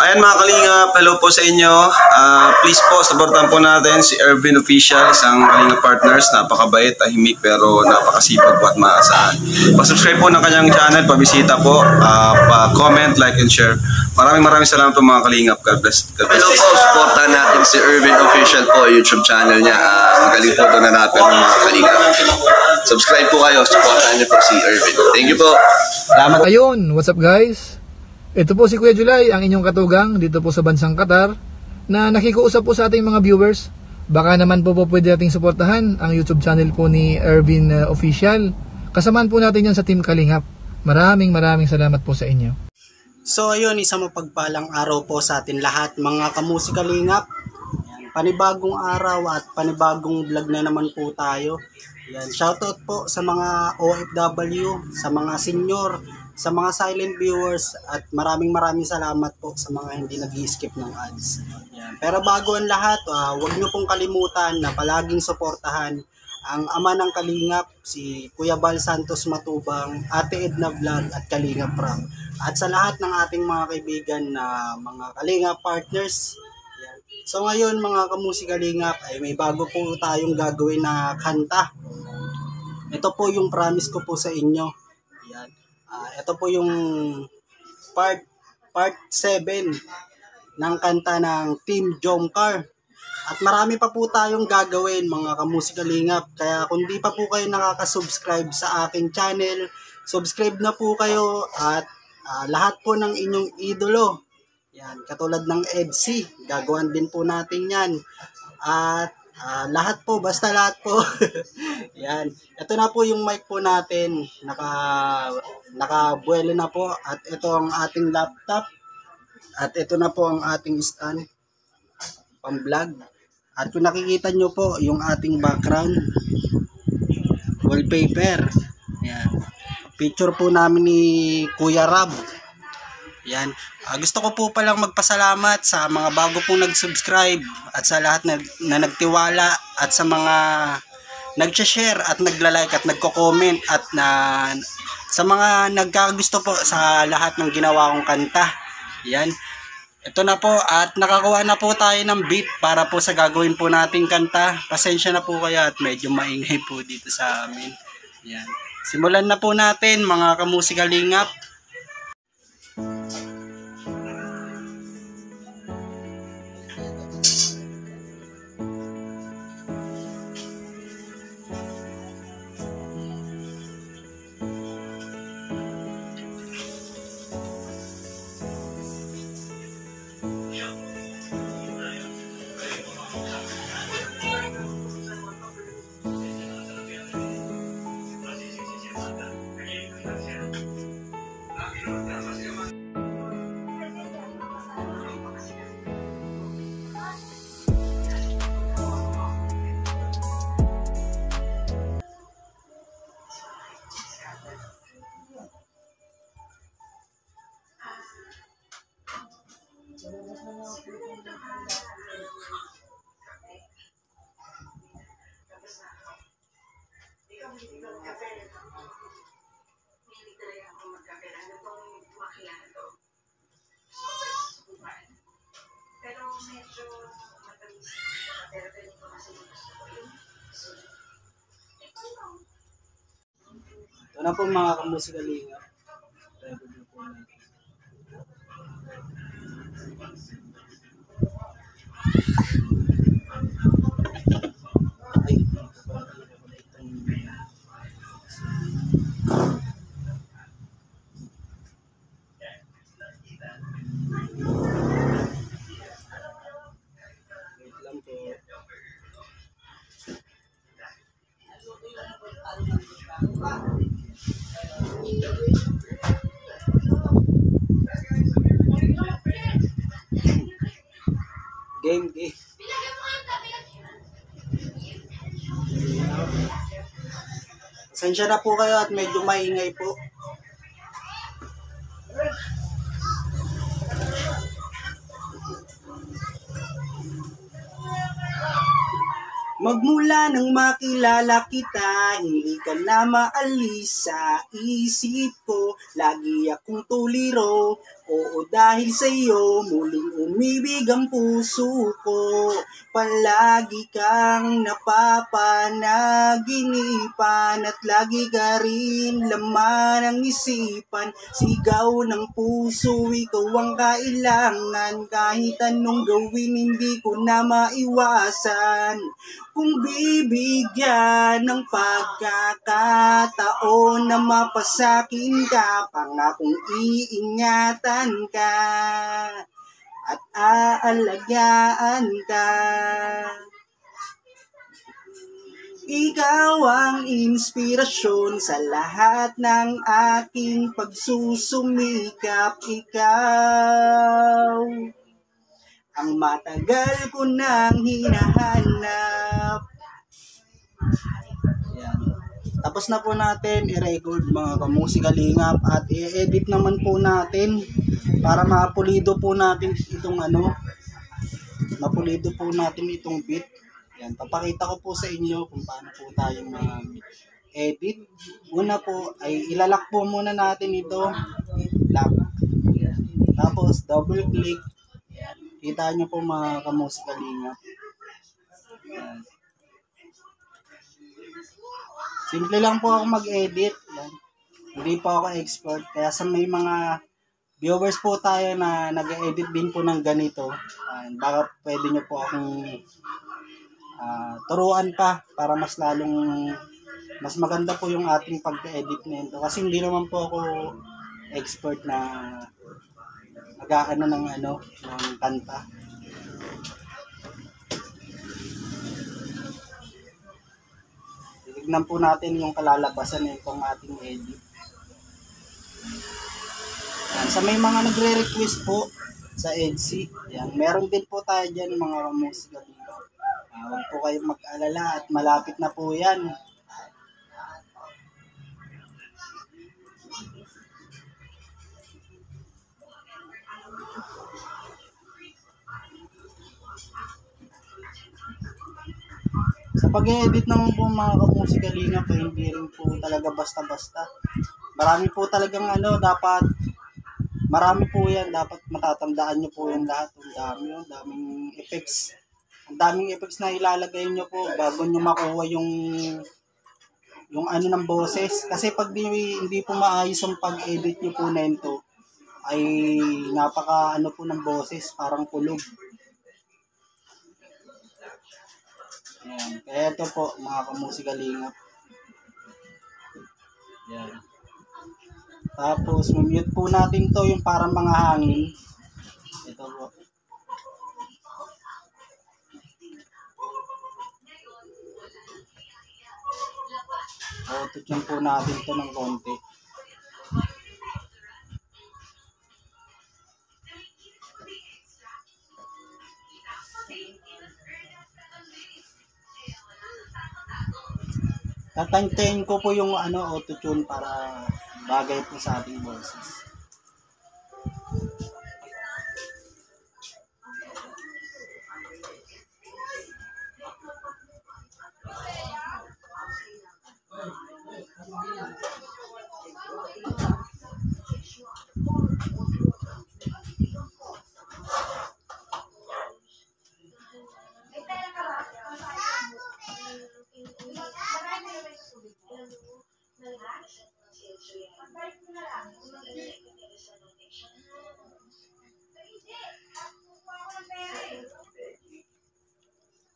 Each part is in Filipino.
Ayan mga Kalingap, hello po sa inyo. Please po, supportan po natin si Ervin Official, isang Kalingap Partners. Napakabait, tahimik, pero napakasipag po at maasahan. Pa-subscribe po ng kanyang channel, pabisita po, pa-comment, like, and share. Maraming salamat po mga Kalingap. God bless. Hello po, supportan natin si Ervin Official po, YouTube channel niya. Magaling po ito na rapper ng mga Kalingap. Subscribe po kayo, supportan niyo po si Ervin. Thank you po. Salamat. Ayun, what's up guys? Ito po si Kuya July, ang inyong katugang dito po sa bansang Qatar na nakikiusap po sa ating mga viewers. Baka naman po pwede nating suportahan ang YouTube channel po ni Ervin Official. Kasamaan po natin yan sa Team Kalingap. Maraming salamat po sa inyo. So ayun, isang mapagpalang araw po sa atin lahat mga kamusi Kalingap. Panibagong araw at panibagong vlog na naman po tayo. Yan, shoutout po sa mga OFW, sa mga senior, sa mga silent viewers, at maraming salamat po sa mga hindi nag-skip ng ads. Yan. Pero bago ang lahat, huwag nyo pong kalimutan na palaging suportahan ang ama ng Kalingap, si Kuya Bal Santos Matubang, Ate Edna Vlog at Kalingap Ram. At sa lahat ng ating mga kaibigan na mga Kalingap partners. Yan. So ngayon mga kamusi Kalingap, ay may bago po tayong gagawin na kanta. Ito po yung promise ko po sa inyo. Yan. Ito po yung part 7 ng kanta ng Team Jomcar. At marami pa po tayong gagawin mga kamusi Kalingap. Kaya kung di pa po kayo nakaka-subscribe sa aking channel, subscribe na po kayo at lahat po ng inyong idolo. Yan, katulad ng EDC, gagawan din po natin yan. At lahat po, basta lahat po. Yan. Ito na po yung mic po natin. Nakabuelo na po. At ito ang ating laptop. At ito na po ang ating stand. Pang-vlog. At kung nakikita nyo po yung ating background. Wallpaper. Yan. Picture po namin ni Kuya Rab. Yan. Gusto ko po palang magpasalamat sa mga bago pong nag-subscribe at sa lahat na nagtiwala at sa mga nag-share at nagla-like at nagko-comment at sa mga nagkagusto po sa lahat ng ginawa kong kanta. Yan. Ito na po at nakakuha na po tayo ng beat para po sa gagawin po nating kanta. Pasensya na po kayo at medyo maingay po dito sa amin. Yan. Simulan na po natin mga kamusi Kalingap. Ito na po mga kamusi Kalingap. Game. Pasensya na po kayo at medyo maingay po. Magmula nang makilala kita, hindi ka na maalis sa isip ko. Lagi akong tuliro, Oo, dahil sa iyo muling umibig ang puso ko. Palagi kang napapanaginipan at lagi ka rin laman ng isipan. Sigaw ng puso, ikaw ang kailangan. Kahit anong gawin, hindi ko na maiwasan. Kung bibigyan ng pagkakataon na mapasakin ka, pangakong iingatan ka at aalagaan ka. Ikaw ang inspirasyon sa lahat ng aking pagsusumikap. Ikaw ang matagal ko nang hinahanap. Yan. Tapos na po natin i-record mga kamusikalingap at i-edit naman po natin para mapulido po natin itong mapulido po natin itong beat. Yan, papakita ko po sa inyo kung paano po tayo mag-edit. Una po ay ilalak po muna natin ito. Lock. Tapos double click. Kita nyo po mga kamusikalingap. Yan. Simple lang po ako mag-edit. Yan. Hindi po ako expert. Kaya sa may mga viewers po tayo na nag-edit din po ng ganito, baka pwede nyo po akong turuan pa para mas maganda po yung ating pag-edit nito. Kasi hindi naman po ako expert na mag-aano ng kanta. Tignan po natin yung kalalabasan nitong ating edit. Yan. Sa may mga nagre-request po sa Etsy, yan, meron din po tayo dyan mga musika dito. Huwag po kayong mag-alala at malapit na po yan. Sa pag-edit naman po mga kamusikalingap, hindi rin po talaga basta-basta. Marami po talagang marami po yan, dapat matatandaan nyo po yung lahat. Ang daming effects. Ang daming effects na ilalagay nyo po bago nyo makuha yung ng boses. Kasi pag hindi po maayos yung pag-edit nyo po na ito, ay napaka po ng boses, parang kulog. Ayan. Kaya ito po mga kamusikalingap. Ayan. Tapos mute po natin to yung parang mga hangin. Ito po. Tutun po natin to ng konti. Tatantayin ko po yung auto-tune para bagay po sa ating boses.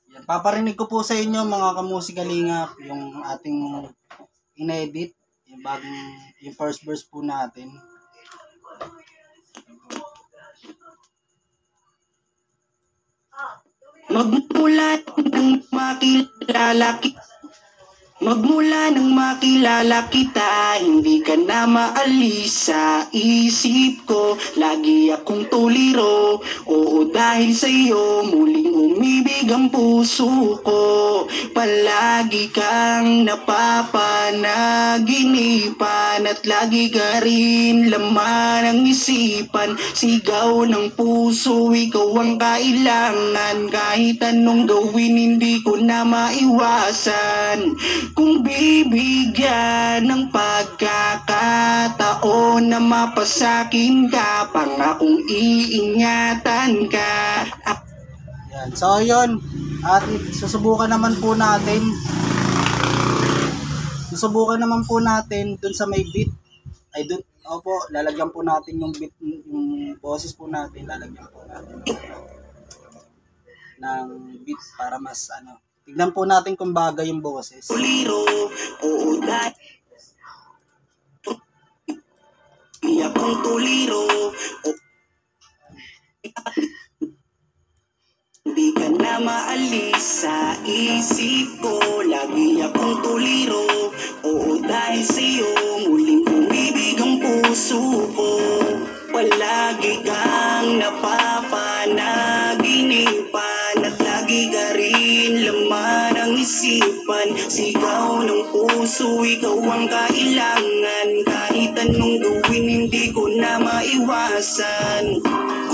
Yan, paparinig ko po sa inyo mga kamusikalingap yung ating inedit, yung first verse po natin. Magmula nang makilala kita, hindi ka na maalis sa isip ko. Lagi akong tuliro, oo dahil sa iyo muling umibig ang puso ko. Palagi kang napapanaginipan at lagi ka rin laman ng isipan. Sigaw ng puso, ikaw ang kailangan. Kahit anong gawin, hindi ko na maiwasan. Kung bibigyan ng pagkakataon na mapasakin ka, pangakong iingatan ka. Yan. So yun, at susubukan naman po natin dun sa may beat. Ay dun, opo, lalagyan po natin yung beat, yung boses po natin, lalagyan po natin ng beat para mas ano. Tignan po natin kung bagay yung boses. Tuliro, oo dahil akong tuliro, di ka na maalis sa isip ko. Lagi akong tuliro, oo dahil sa'yo muling umibig ang puso ko. Palagi kang napapanaginipan at lagi ka rin laman ang isipan. Sigaw ng puso, ikaw ang kailangan. Kahit anong gawin, hindi ko na maiwasan.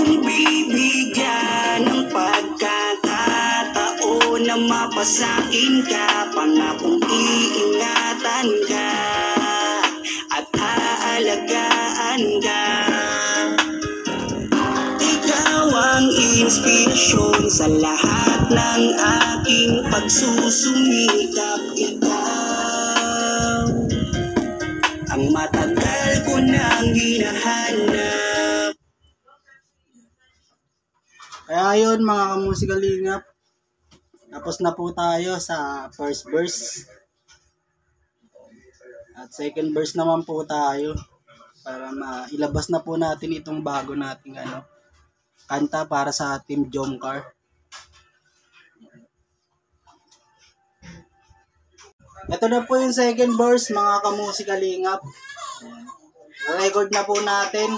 Kung bibigyan ng pagkakataon na mapasakin ka, pangakong iingatan ka at aalagaan ka. Ikaw ang inspirasyon sa lahat ng aking pagsusumikap. Ikaw ang matagal ko nang hinahanap. Kaya yun mga kamusikalingap, tapos na po tayo sa first verse. At second verse naman po tayo para mailabas na po natin itong bago nating kanta para sa Team Jomcar. Ito na po yung second verse mga kamusikalingap. Record na po natin.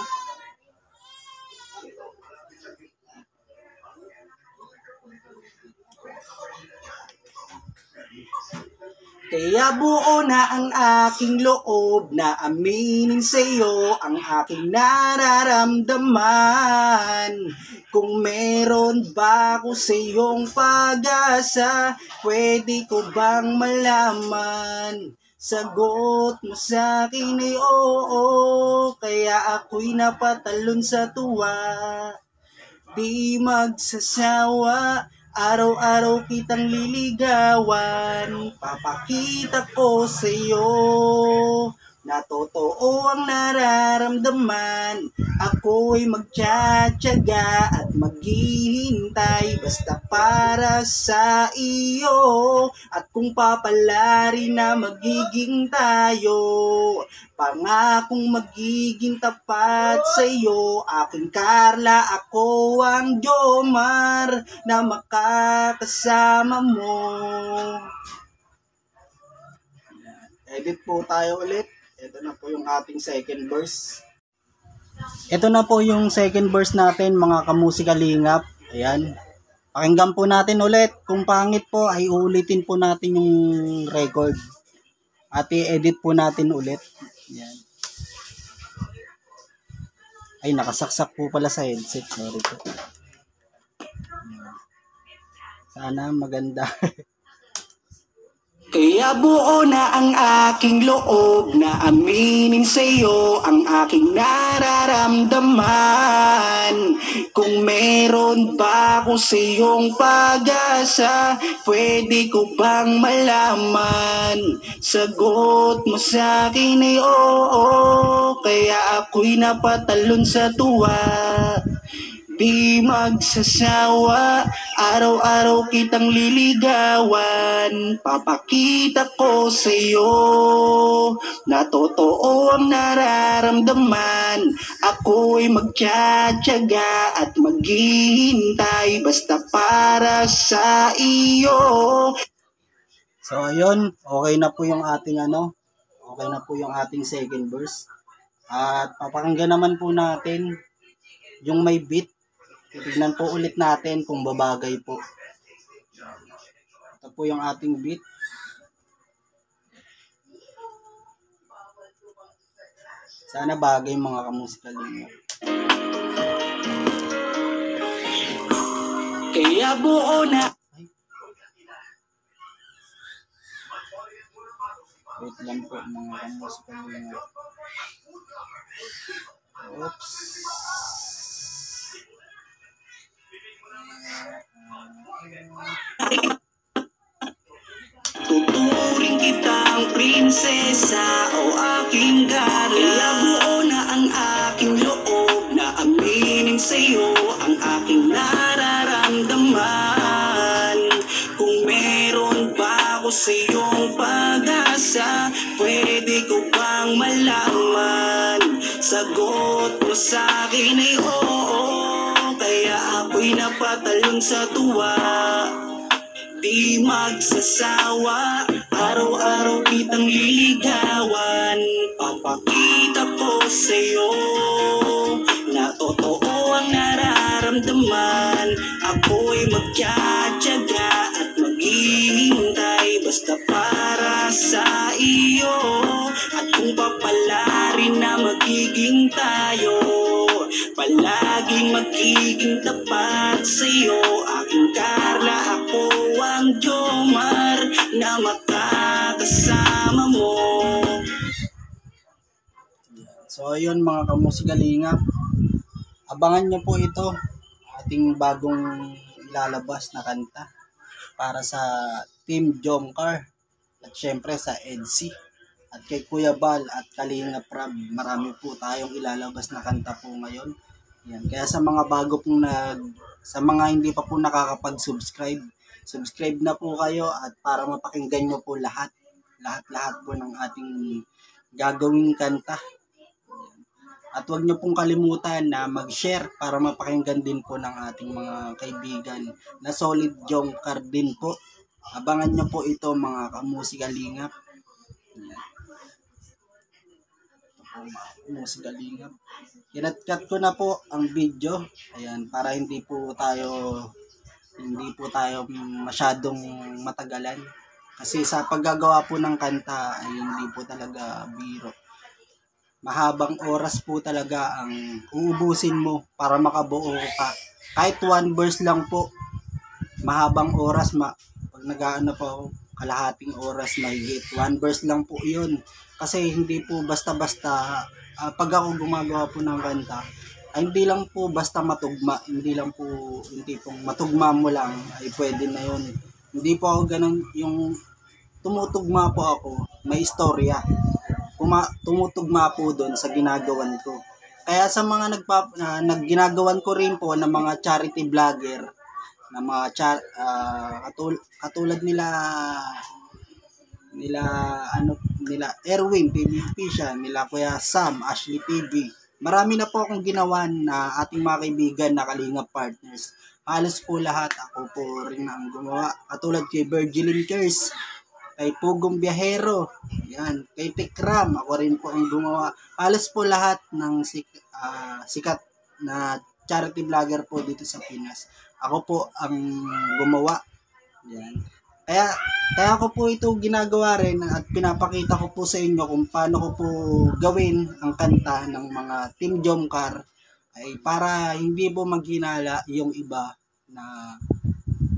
Kaya buo na ang aking loob na aminin sa'yo ang aking nararamdaman. Kung meron ba ako sa'yong pag-asa, pwede ko bang malaman? Sagot mo sa'kin ay oo, kaya ako'y napatalon sa tuwa. Di magsasawa, araw-araw kitang liligawan. Papakita ko sa'yo na totoo ang nararamdaman. Ako'y magtsatsaga at maghihintay basta para sa iyo. At kung papalari na magiging tayo, pangakong magiging tapat sa'yo. Aking Carla, ako ang Jomar na makakasama mo. Edit po tayo ulit. Ito na po yung ating second verse. Ito na po yung second verse natin mga kamusikalingap. Ayan. Pakinggan po natin ulit. Kung pangit po ay uulitin po natin yung record. At i-edit po natin ulit. Ayan. Ay, nakasaksak po pala sa headset. Sorry po. Sana maganda. Kaya buo na ang aking loob na aminin sa'yo ang aking nararamdaman. Kung meron ba ako sa'yong pag-asa, pwede ko bang malaman? Sagot mo sa'kin ay oo, kaya ako'y napatalon sa tuwa. Di magsasawa, araw-araw kitang liligawan. Papakita ko sa'yo na totoo ang nararamdaman. Ako'y magtsatsaga at maghihintay basta para sa iyo. So ayun, okay na po yung ating okay na po yung ating second verse. At papakinggan naman po natin yung may beat. Titignan po ulit natin kung babagay po. Ito po yung ating beat. Sana bagay mga kamusikalingap. Kaya buo na Wait lang po mga kamusikalinga. Oops. Tuturing kitang prinsesa o aking Carla. Kaya buo na ang aking loob na aminin sa'yo ang aking nararamdaman. Kung meron ba ako sa'yong pag-asa, pwede ko bang malaman? Sagot mo sa'kin ay oo, kaya ako'y napatalon sa tuwa. Di magsasawa, araw-araw kitang liligawan. Papakita ko sa'yo na totoo ang nararamdaman. Ako'y magtsatsaga at maghihintay basta para sa iyo. At kung papalarin na magiging tayo, palaging magiging tapat sa'yo. Aking Carla, ako ang Jomar na makakasama mo. So ayun mga kamusikalingap, abangan nyo po ito, ating bagong ilalabas na kanta para sa Team Jomcar at syempre sa EDC at kay Kuya Bal at Kalinga Prab. Marami po tayong ilalabas na kanta po ngayon. Yan. Kaya sa mga bago pong sa mga hindi pa po nakakapag-subscribe, subscribe na po kayo at para mapakinggan nyo po lahat po ng ating gagawing kanta. At huwag nyo pong kalimutan na mag-share para mapakinggan din po ng ating mga kaibigan na solid Jomcar din po. Abangan nyo po ito mga kamusikalingap. Musikalingap. Kinat-cut ko na po ang video. Ayan, para hindi po tayo masyadong matagalan. Kasi sa paggagawa po ng kanta ay hindi po talaga biro. Mahabang oras po talaga ang uubusin mo para makabuo ka. Kahit one verse lang po, mahabang oras. Pag nag-aano po ako, kalahating oras mahigit. One verse lang po yun. Kasi hindi po basta-basta, pag ako gumagawa po ng kanta, ay hindi lang po basta matugma. Hindi pong matugma mo lang, ay pwede na yun. Hindi po ako ganun, yung tumutugma po ako, may istorya. Tumutugma po doon sa ginagawan ko. Kaya sa mga ginagawan ko rin po ng mga charity vlogger, na mga katulad nila Erwin PB Official, nila Kuya Sam, Ashley PB. Marami na po akong ginawa na ating mga kaibigan na Kalinga partners. Halos po lahat ako po rin ang gumawa. Katulad kay Virgilin Kers, kay Pugong Biyahero, yan, kay Tikram, ako rin po ang gumawa. Halos po lahat ng sikat na charity vlogger po dito sa Pinas. Ako po ang gumawa. Yan. Kaya ko po ito ginagawa rin at pinapakita ko po sa inyo kung paano ko po gawin ang kanta ng mga Team Jomcar ay para hindi po maghinala yung iba na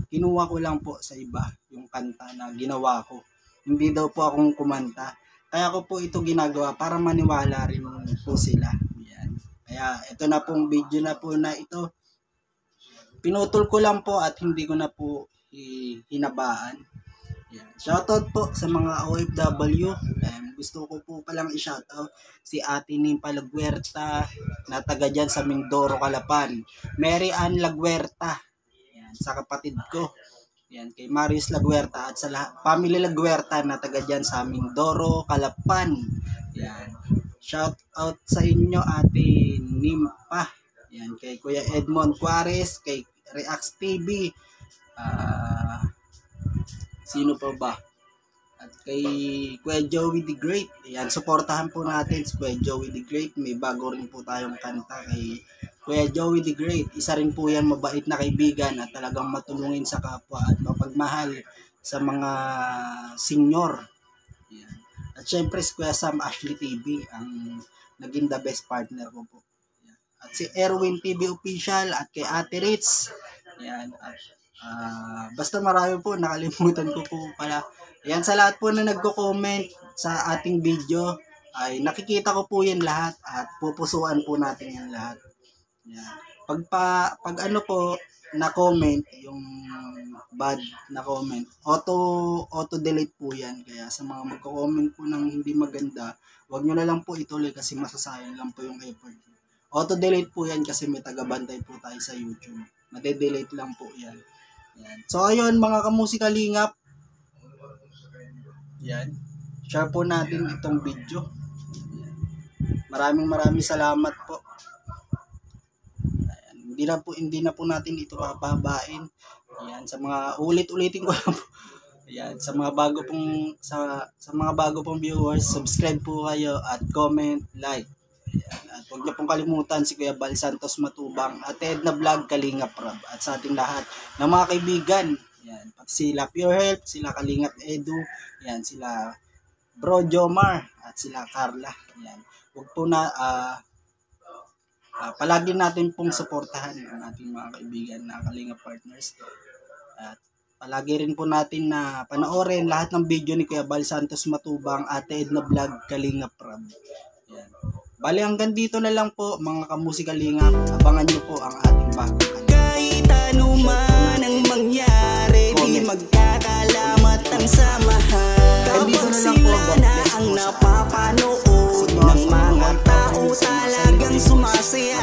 kinuha ko lang po sa iba yung kanta na ginawa ko. Hindi daw po akong kumanta. Kaya ko po ito ginagawa para maniwala rin po sila. Yan. Kaya ito na pong video na po na ito. Pinutol ko lang po at hindi ko na po hinabaan. Yan. Shoutout po sa mga OFW. Gusto ko po palang i-shoutout si Ate Nimpa Laguerta na taga dyan sa Mindoro, Calapan. Mary Ann Laguerta. Yan, sa kapatid ko. Yan, kay Marius Laguerta at sa family Laguerta na taga dyan sa Mindoro, Calapan. Yan. Shoutout sa inyo Ate Nimpa. Yan, kay Kuya Edmond Juarez, kay Reacts TV. Sino pa ba? At kay Kuya Joey the Great. Ayan, supportahan po natin si Kuya Joey the Great. May bago rin po tayong kanta kay Kuya Joey the Great. Isa rin po yan mabait na kaibigan at talagang matulungin sa kapwa at mapagmahal sa mga senior. Ayan. At syempre si Kuya Sam Ashley TV ang naging the best partner ko po. Ayan. At si Erwin PB Official at kay Ate Ritz. Ayan. At basta marami po, nakalimutan ko po pala. Ayan, sa lahat po na nagko-comment, sa ating video ay nakikita ko po yan lahat at pupusuan po natin yan lahat. Yan. Pag ano po na comment, yung bad na comment, auto delete po yan. Kaya sa mga magko-comment po ng hindi maganda, wag nyo na lang po ituloy kasi masasayang lang po yung effort. Auto delete po yan kasi may tagabantay po tayo sa YouTube. Made-delete lang po yan. Yan. So ayun mga kamusikalingap, yan, share po natin itong video. Maraming salamat po. Ayan. Hindi na po natin ito papabain. Ayan, sa mga ulit-ulitin ko lang po. Ayan, sa mga bago pong viewers, subscribe po kayo at comment, like. Ayan, at huwag niyo pong kalimutan si Kuya Bal Santos Matubang at Edna Vlog Kalingap Rob at sa ating lahat ng mga kaibigan. Ayan, pati sila Pure Health, sila Kalingap Edu, ayan, sila Bro Jomar at sila Carla. Ayan. Huwag po na palagi natin pong suportahan ang ating mga kaibigan na Kalingap partners. At palagi rin po natin na panoorin lahat ng video ni Kuya Bal Santos Matubang at Edna Vlog Kalingap Rob. Ayan. Bali hanggang dito na lang po mga kamusikalingap. Abangan nyo po ang ating bagong kanal. Kahit ano man ang mangyari, di magkakalamat ang samahan. Kapag sila na ang napapanood ng mga tao talagang sumasaya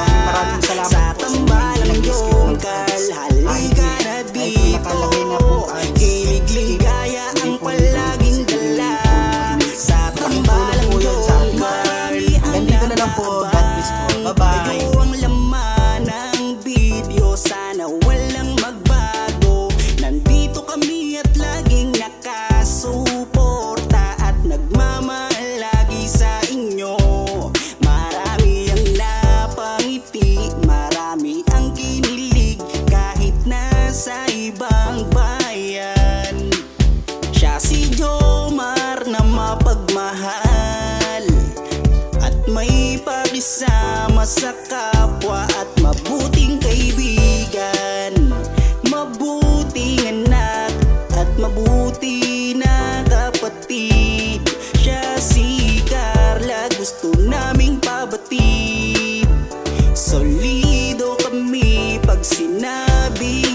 sa tambalang yungkal. Halika na dito, kilig ligaya ang palaging dala sa tambalang yungkal. Ganito na lang po. God bless po. Bye-bye. Ito ang laman ng video, sana walang magbago. Nandito kami at laging nakasuporta at nagmamahal lagi sa inyo. Marami ang napangiti, marami ang kinilig kahit nasa ibang bayan. Siya si Jomar na mapagmahal at may pakisama sa kapwa at mabuting kaibigan, mabuting anak at mabuti na kapatid. Siya si Carla, gusto naming pabatid. Solido kami pag sinabing